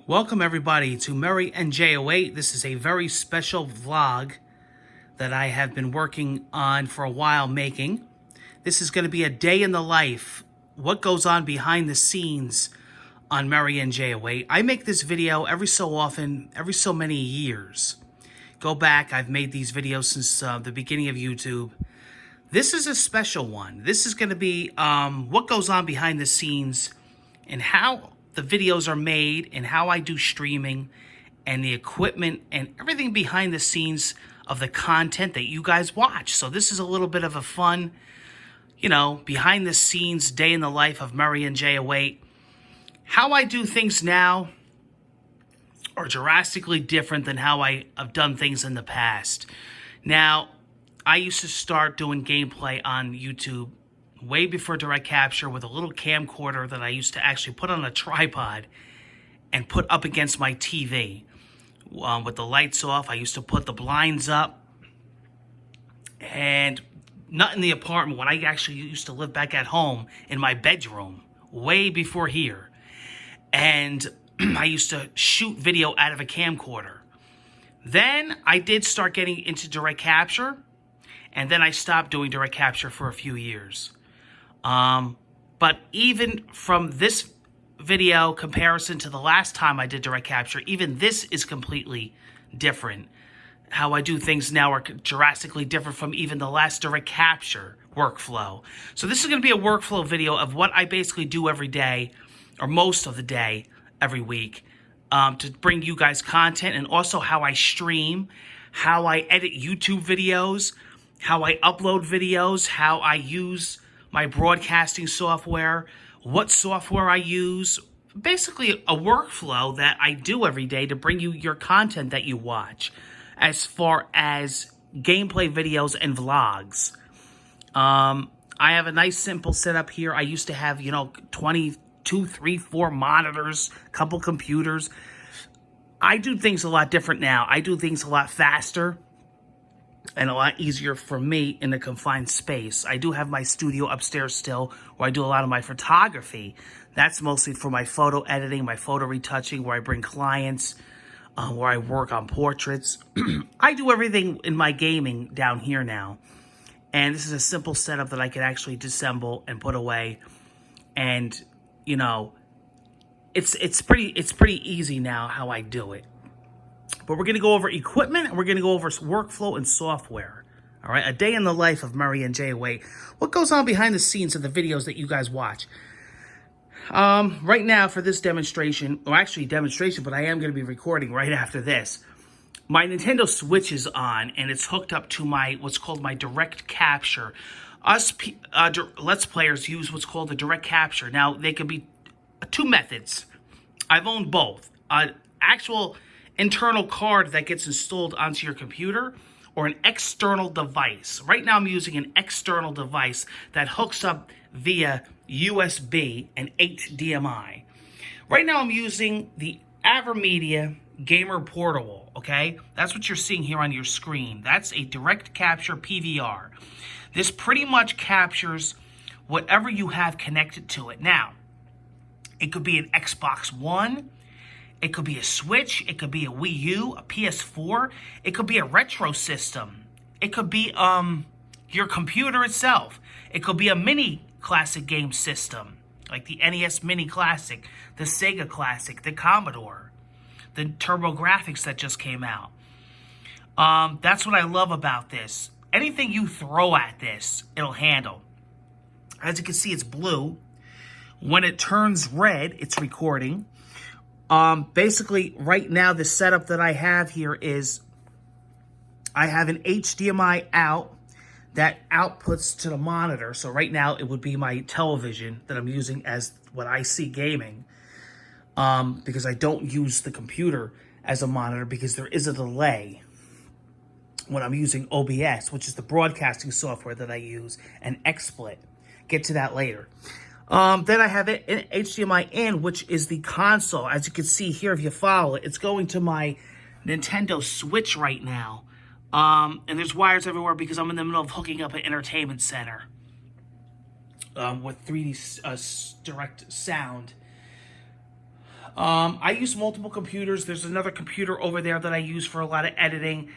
Welcome everybody to Murray and J08. This is a very special vlog that I have been working on for a while making. This is going to be a day in the life, what goes on behind the scenes on Murray and J08. I make this video every so often, every so many years. Go back, I've made these videos since the beginning of YouTube. This is a special one. This is going to be what goes on behind the scenes and how the videos are made and how I do streaming and the equipment and everything behind the scenes of the content that you guys watch. So this is a little bit of a fun, behind the scenes day in the life of Murray and J08. How I do things now are drastically different than how I have done things in the past. Now, I used to start doing gameplay on YouTube way before direct capture with a little camcorder that I used to actually put on a tripod and put up against my TV. With the lights off, I used to put the blinds up, and not in the apartment, when I actually used to live back at home in my bedroom, way before here. And I used to shoot video out of a camcorder. Then I did start getting into direct capture, and then I stopped doing direct capture for a few years. But even from this video comparison to the last time I did direct capture, even this is completely different. How I do things now are drastically different from even the last direct capture workflow. So this is going to be a workflow video of what I basically do every day, or most of the day, every week, to bring you guys content, and also how I stream, how I edit YouTube videos, how I upload videos, how I use my broadcasting software, what software I use. Basically a workflow that I do every day to bring you your content that you watch, as far as gameplay videos and vlogs. I have a nice simple setup here. I used to have, 22, 3, 4 monitors, couple computers. I do things a lot different now. I do things a lot faster and a lot easier for me in a confined space. I do have my studio upstairs still, where I do a lot of my photography. That's mostly for my photo editing, my photo retouching, where I bring clients, where I work on portraits. I do everything in my gaming down here now. And this is a simple setup that I can actually disassemble and put away. And, it's pretty easy now how I do it. But we're going to go over equipment, and we're going to go over workflow and software. All right, a day in the life of Murray and J08. What goes on behind the scenes of the videos that you guys watch? Right now for this demonstration, or actually demonstration, but I am going to be recording right after this. My Nintendo Switch is on, and it's hooked up to my what's called my direct capture. Let's Players use what's called the direct capture. Now, they could be two methods. I've owned both. Actual internal card that gets installed onto your computer, or an external device. Right now I'm using an external device that hooks up via USB and HDMI. Right now I'm using the AverMedia Gamer Portable, okay? That's what you're seeing here on your screen. That's a direct capture PVR. This pretty much captures whatever you have connected to it. Now, it could be an Xbox One, it could be a Switch, it could be a Wii U, a PS4, it could be a retro system, it could be your computer itself, it could be a mini classic game system, like the NES Mini Classic, the Sega Classic, the Commodore, the TurboGrafx that just came out. That's what I love about this. Anything you throw at this, it'll handle. As you can see, it's blue. When it turns red, it's recording. Basically, right now, the setup that I have here is I have an HDMI out that outputs to the monitor. So right now, it would be my television that I'm using as what I see gaming. Because I don't use the computer as a monitor because there is a delay when I'm using OBS, which is the broadcasting software that I use, and XSplit. Get to that later. Then I have it in HDMI in, which is the console. As you can see here, if you follow it, it's going to my Nintendo Switch right now. And there's wires everywhere because I'm in the middle of hooking up an entertainment center with 3D direct sound. I use multiple computers. There's another computer over there that I use for a lot of editing.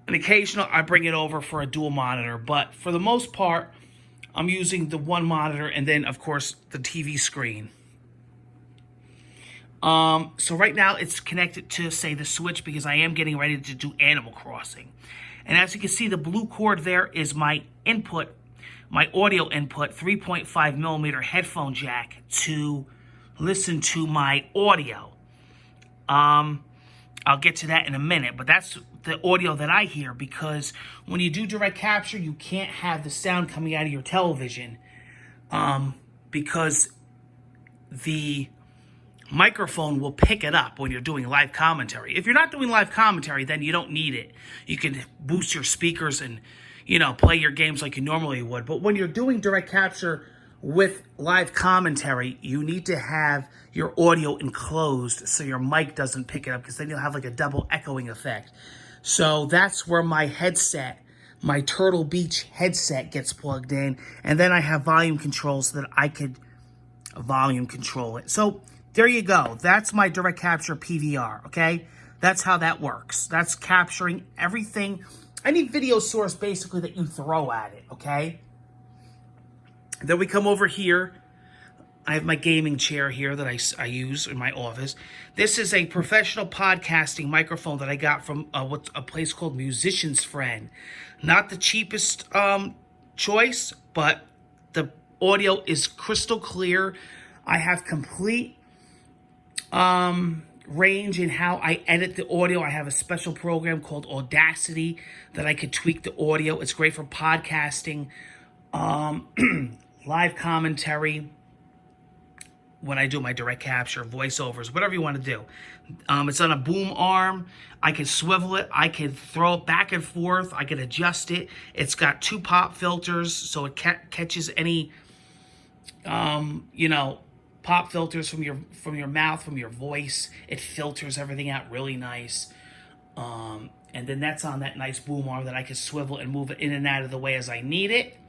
And occasionally I bring it over for a dual monitor. But for the most part, I'm using the one monitor and then, of course, the TV screen. So right now it's connected to, say, the Switch because I am getting ready to do Animal Crossing. And as you can see, the blue cord there is my input, my audio input, 3.5 millimeter headphone jack to listen to my audio. I'll get to that in a minute, but that's the audio that I hear because when you do direct capture, you can't have the sound coming out of your television because the microphone will pick it up when you're doing live commentary. If you're not doing live commentary, then you don't need it. You can boost your speakers and, you know, play your games like you normally would. But when you're doing direct capture with live commentary, you need to have your audio enclosed so your mic doesn't pick it up because then you'll have like a double echoing effect. So that's where my headset, my Turtle Beach headset gets plugged in. And then I have volume control so that I could volume control it. So there you go. That's my direct capture PVR, okay? That's how that works. That's capturing everything, any video source basically that you throw at it, okay? Then we come over here. I have my gaming chair here that I use in my office. This is a professional podcasting microphone that I got from a place called Musician's Friend. Not the cheapest choice, but the audio is crystal clear. I have complete range in how I edit the audio. I have a special program called Audacity that I could tweak the audio. It's great for podcasting, live commentary, when I do my direct capture, voiceovers, whatever you want to do. It's on a boom arm. I can swivel it. I can throw it back and forth. I can adjust it. It's got 2 pop filters, so it catches any, you know, pop filters from your mouth, from your voice. It filters everything out really nice. And then that's on that nice boom arm that I can swivel and move it in and out of the way as I need it.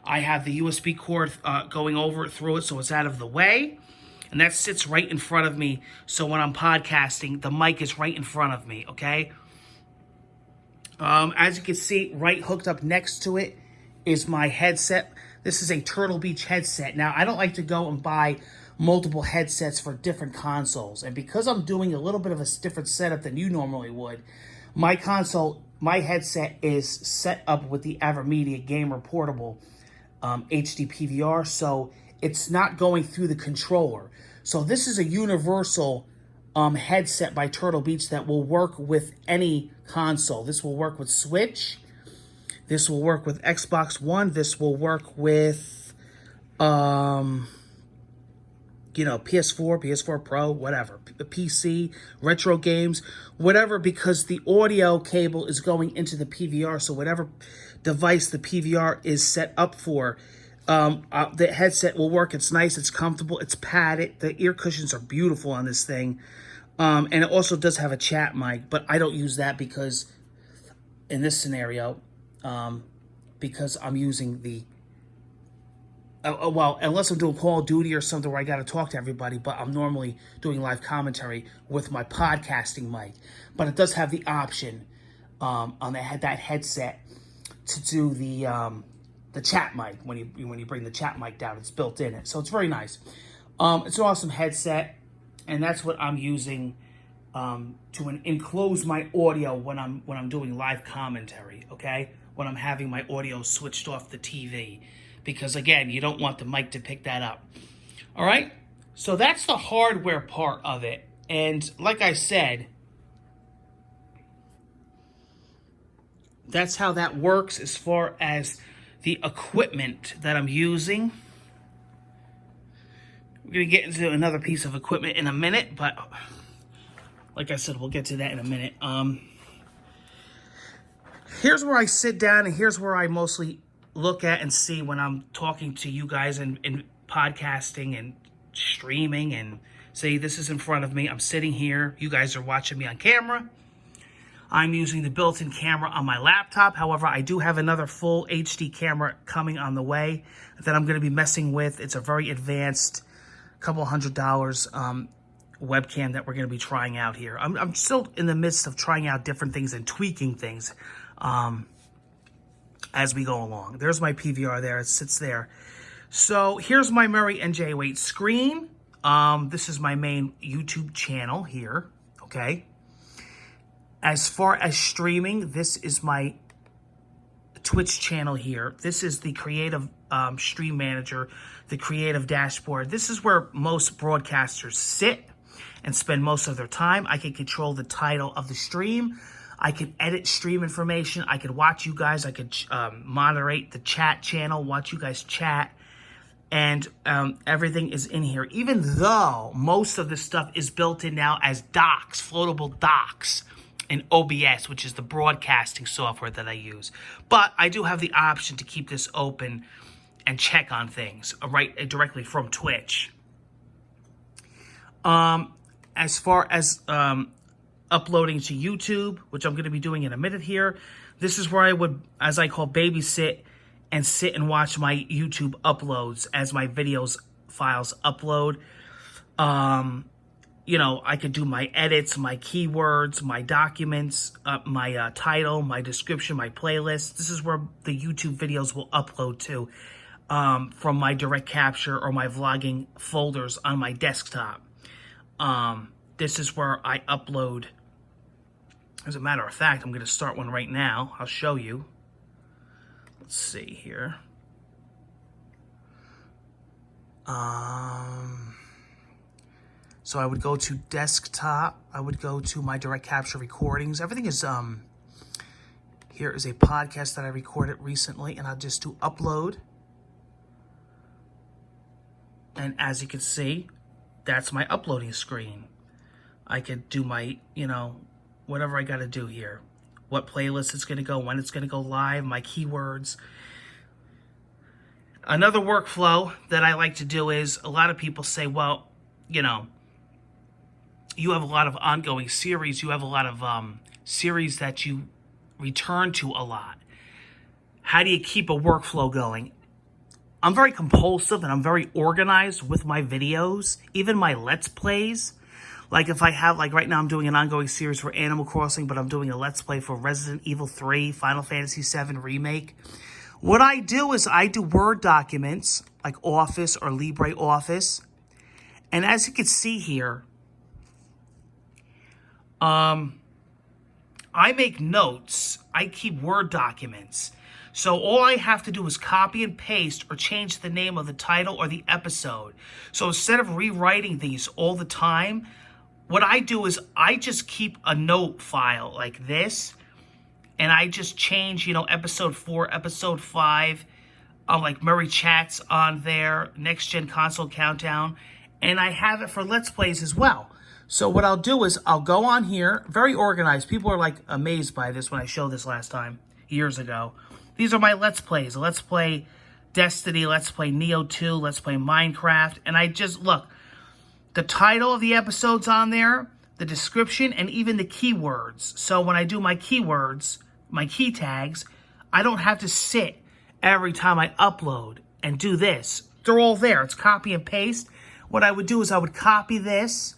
I have the USB cord going over it through it so it's out of the way. And that sits right in front of me. So when I'm podcasting, the mic is right in front of me, okay? As you can see, right hooked up next to it is my headset. This is a Turtle Beach headset. Now, I don't like to go and buy multiple headsets for different consoles. And because I'm doing a little bit of a different setup than you normally would, my headset is set up with the AverMedia Gamer Portable HD PVR, so it's not going through the controller. So this is a universal headset by Turtle Beach that will work with any console. This will work with Switch. This will work with Xbox One. This will work with, you know, PS4, PS4 Pro, whatever, PC, retro games, whatever, because the audio cable is going into the PVR. So whatever device the PVR is set up for, the headset will work. It's nice. It's comfortable. It's padded. The ear cushions are beautiful on this thing. And it also does have a chat mic, but I don't use that because in this scenario, because I'm using the, well, unless I'm doing Call of Duty or something where I got to talk to everybody, but I'm normally doing live commentary with my podcasting mic. But it does have the option on that headset to do the chat mic when you bring the chat mic down. It's built in it, so it's very nice. It's an awesome headset, and that's what I'm using to enclose my audio when I'm doing live commentary. Okay, when I'm having my audio switched off the TV. Because, again, you don't want the mic to pick that up. All right? So that's the hardware part of it. And like I said, that's how that works as far as the equipment that I'm using. We're going to get into another piece of equipment in a minute, but like I said, we'll get to that in a minute. Here's where I sit down, and here's where I mostly look at and see when I'm talking to you guys and podcasting and streaming, and say this is in front of me. I'm sitting here. You guys are watching me on camera. I'm using the built-in camera on my laptop. However, I do have another full HD camera coming on the way that I'm going to be messing with. It's a very advanced, couple $100 webcam that we're going to be trying out here. I'm still in the midst of trying out different things and tweaking things as we go along. There's my PVR there. It sits there. So here's my Murray and Jay Waite screen. This is my main YouTube channel here, okay? As far as streaming, this is my Twitch channel here. This is the creative stream manager, the creative dashboard. This is where most broadcasters sit and spend most of their time. I can control the title of the stream. I can edit stream information. I could watch you guys. I could moderate the chat channel, watch you guys chat. And everything is in here, even though most of this stuff is built in now as docs, floatable docs in OBS, which is the broadcasting software that I use. But I do have the option to keep this open and check on things right directly from Twitch. As far as uploading to YouTube, which I'm going to be doing in a minute here, this is where I would, as I call, babysit and sit and watch my YouTube uploads as my videos files upload. You know, I could do my edits, my keywords, my documents, my title, my description, my playlist. This is where the YouTube videos will upload to from my direct capture or my vlogging folders on my desktop. This is where I upload. As a matter of fact, I'm going to start one right now. I'll show you. Let's see here. So I would go to desktop. I would go to my direct capture recordings. Everything is, here is a podcast that I recorded recently, and I'll just do upload. And as you can see, that's my uploading screen. I could do my, you know, whatever I got to do here. What playlist it's going to go, when it's going to go live, my keywords. Another workflow that I like to do is, a lot of people say, well, you know, you have a lot of ongoing series. You have a lot of series that you return to a lot. How do you keep a workflow going? I'm very compulsive and I'm very organized with my videos, even my Let's Plays. Like if I have, like right now I'm doing an ongoing series for Animal Crossing, but I'm doing a Let's Play for Resident Evil 3, Final Fantasy 7 Remake. What I do is I do Word documents, like Office or LibreOffice. And as you can see here, I make notes. I keep Word documents. So all I have to do is copy and paste or change the name of the title or the episode. So instead of rewriting these all the time, what I do is I just keep a note file like this, and I just change, you know, episode 4, episode 5, like Murray Chats on there, Next Gen Console Countdown, and I have it for Let's Plays as well. So what I'll do is I'll go on here, very organized. People are like amazed by this when I showed this last time, years ago. These are my Let's Plays. Let's Play Destiny, Let's Play Neo 2, Let's Play Minecraft, and I just, look, the title of the episode's on there, the description, and even the keywords. So when I do my keywords, my key tags, I don't have to sit every time I upload and do this. They're all there. It's copy and paste. What I would do is I would copy this.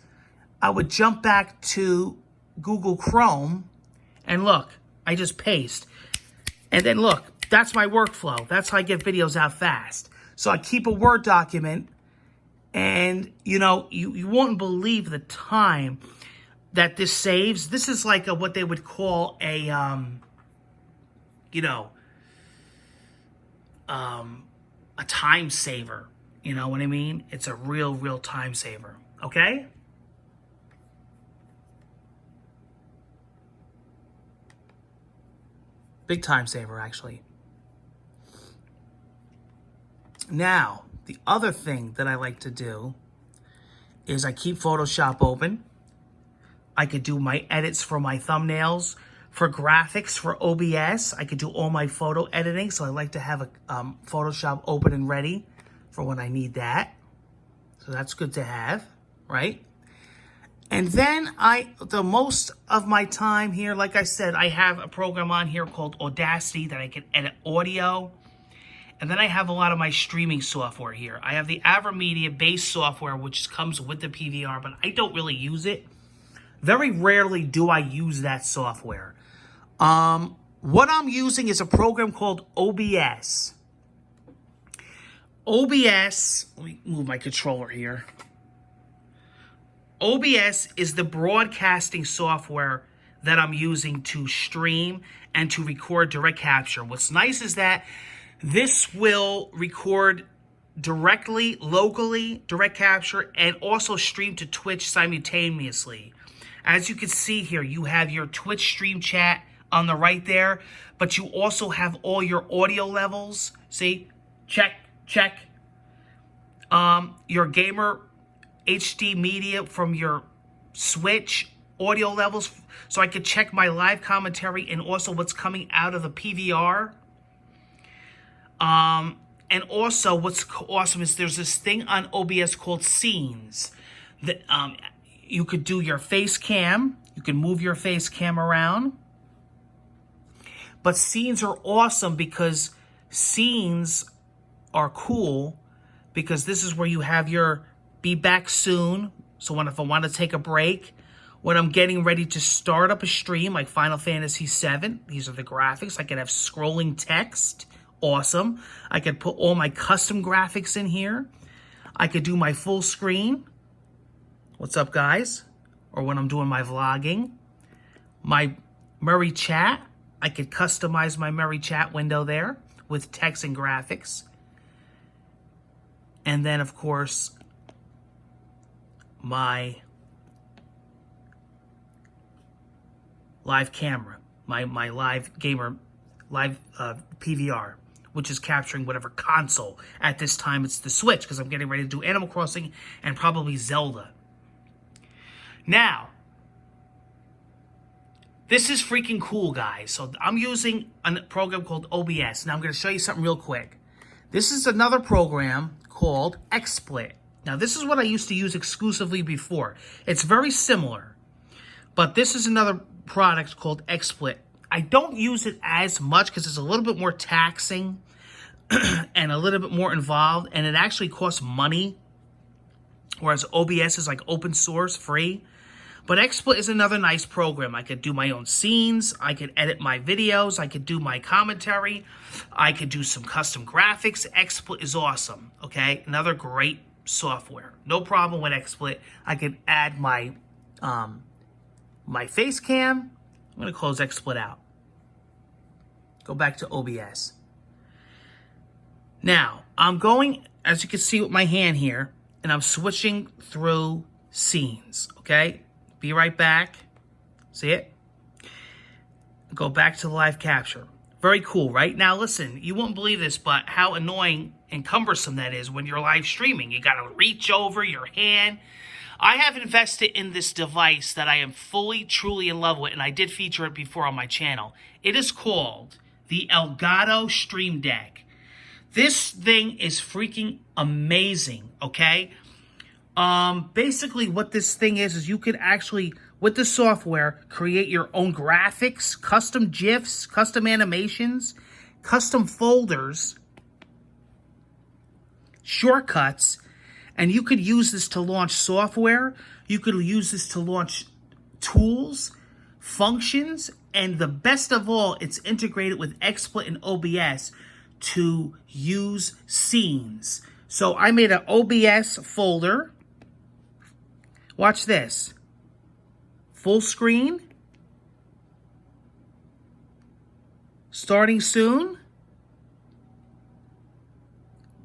I would jump back to Google Chrome, and look, I just paste. And then look, that's my workflow. That's how I get videos out fast. So I keep a Word document. And, you know, you won't believe the time that this saves. This is like what they would call a, you know, a time saver. You know what I mean? It's a real time saver. Okay? Big time saver, actually. Now, the other thing that I like to do is I keep Photoshop open. I could do my edits for my thumbnails, for graphics, for OBS. I could do all my photo editing, so I like to have a Photoshop open and ready for when I need that. So that's good to have, right? And then the most of my time here, like I said, I have a program on here called Audacity that I can edit audio. And then I have a lot of my streaming software here. I have the AverMedia base software, which comes with the PVR, but I don't really use it. Very rarely do I use that software. What I'm using is a program called OBS. OBS, let me move my controller here. OBS is the broadcasting software that I'm using to stream and to record direct capture. What's nice is that this will record directly, locally, direct capture, and also stream to Twitch simultaneously. As you can see here, you have your Twitch stream chat on the right there, but you also have all your audio levels. See? Check, check. Your gamer HD media from your Switch audio levels, so I could check my live commentary and also what's coming out of the PVR. And also what's awesome is there's this thing on OBS called Scenes that you could do your face cam. You can move your face cam around. But Scenes are awesome because Scenes are cool because this is where you have your be back soon. So if I want to take a break, when I'm getting ready to start up a stream like Final Fantasy VII, these are the graphics. I could have scrolling text. Awesome. I could put all my custom graphics in here. I could do my full screen. What's up, guys? Or when I'm doing my vlogging. My Murray chat. I could customize my Murray chat window there with text and graphics. And then, of course, my live camera, my live gamer, live PVR, which is capturing whatever console. At this time, it's the Switch, because I'm getting ready to do Animal Crossing and probably Zelda. Now, this is freaking cool, guys. So I'm using a program called OBS. Now I'm going to show you something real quick. This is another program called XSplit. Now, this is what I used to use exclusively before. It's very similar, but this is another product called XSplit. I don't use it as much because it's a little bit more taxing and a little bit more involved, and it actually costs money, whereas OBS is like open source, free. But XSplit is another nice program. I could do my own scenes. I could edit my videos. I could do my commentary. I could do some custom graphics. XSplit is awesome, okay? Another great software. No problem with XSplit. I could add my my face cam. I'm going to close XSplit out. Go back to OBS. Now, I'm going, as you can see with my hand here, and I'm switching through scenes, okay? Be right back. See it? Go back to the live capture. Very cool, right? Now, listen, you won't believe this, but how annoying and cumbersome that is when you're live streaming. You got to reach over your hand. I have invested in this device that I am fully, truly in love with, and I did feature it before on my channel. It is called the Elgato Stream Deck. This thing is freaking amazing, okay? Basically what this thing is you could actually, with the software, create your own graphics, custom GIFs, custom animations, custom folders, shortcuts, and you could use this to launch software. You could use this to launch tools, functions, and the best of all, it's integrated with XSplit and OBS to use scenes. So I made an OBS folder. Watch this. Full screen. Starting soon.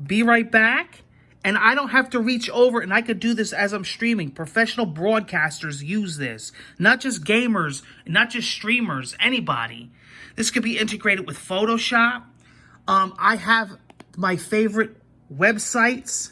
Be right back. And I don't have to reach over, and I could do this as I'm streaming. Professional broadcasters use this. Not just gamers, not just streamers, anybody. This could be integrated with Photoshop. I have my favorite websites.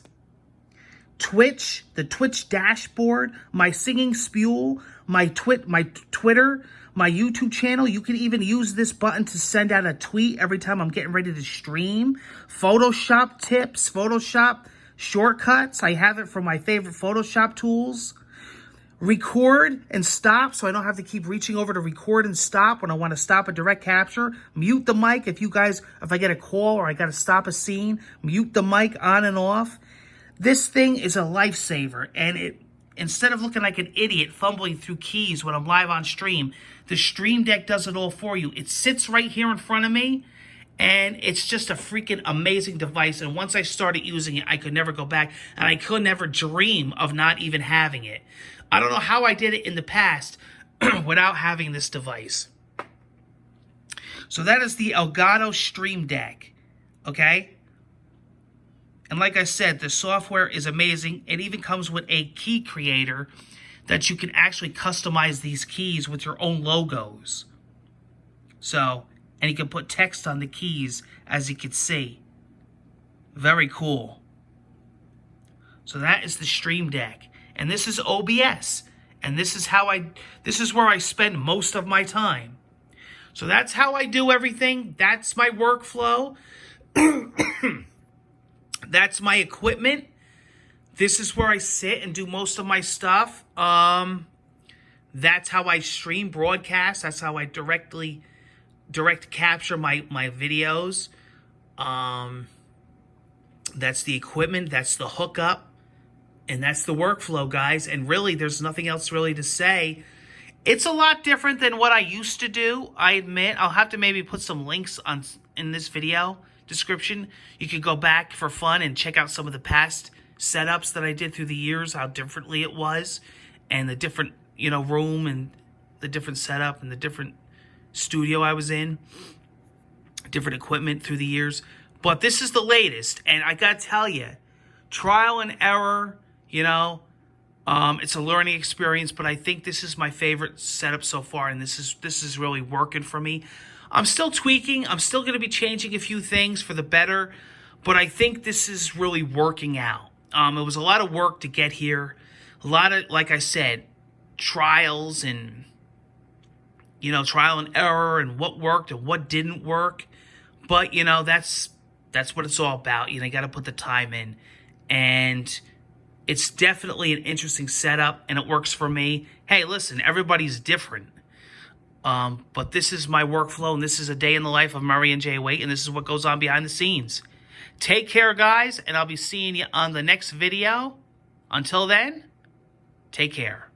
Twitch, the Twitch dashboard, my singing spule, my Twitter, my YouTube channel. You can even use this button to send out a tweet every time I'm getting ready to stream. Photoshop tips, Photoshop shortcuts. I have it for my favorite Photoshop tools. record and stop so I don't have to keep reaching over to record and stop when I want to stop a direct capture. Mute the mic if I get a call or I got to stop a scene, mute the mic on and off. This thing is a lifesaver, and instead of looking like an idiot fumbling through keys when I'm live on stream, the Stream Deck does it all for you. It sits right here in front of me, and it's just a freaking amazing device. And once I started using it, I could never go back, and I could never dream of not even having it. I don't know how I did it in the past without having this device. So that is the Elgato Stream Deck, okay? And like I said, the software is amazing. It even comes with a key creator that you can actually customize these keys with your own logos. So, and you can put text on the keys, as you can see. Very cool. So that is the Stream Deck. And this is OBS. And this is where I spend most of my time. So that's how I do everything. That's my workflow. That's my equipment. This is where I sit and do most of my stuff. That's how I stream broadcast. That's how I direct capture my videos. That's the equipment. That's the hookup. And that's the workflow, guys. And really, there's nothing else really to say. It's a lot different than what I used to do, I admit. I'll have to maybe put some links in this video description. You could go back for fun and check out some of the past setups that I did through the years, how differently it was, and the different, room and the different setup and the different studio I was in, different equipment through the years. But this is the latest, and I gotta tell you, trial and error, it's a learning experience, but I think this is my favorite setup so far, and this is really working for me. I'm still tweaking. I'm still going to be changing a few things for the better, but I think this is really working out. It was a lot of work to get here. A lot of, like I said, trials and, trial and error and what worked and what didn't work. But, that's what it's all about. You got to put the time in. And it's definitely an interesting setup, and it works for me. Hey, listen, everybody's different. But this is my workflow, and this is a day in the life of Murray and Jay Waite, and this is what goes on behind the scenes. Take care, guys, and I'll be seeing you on the next video. Until then, take care.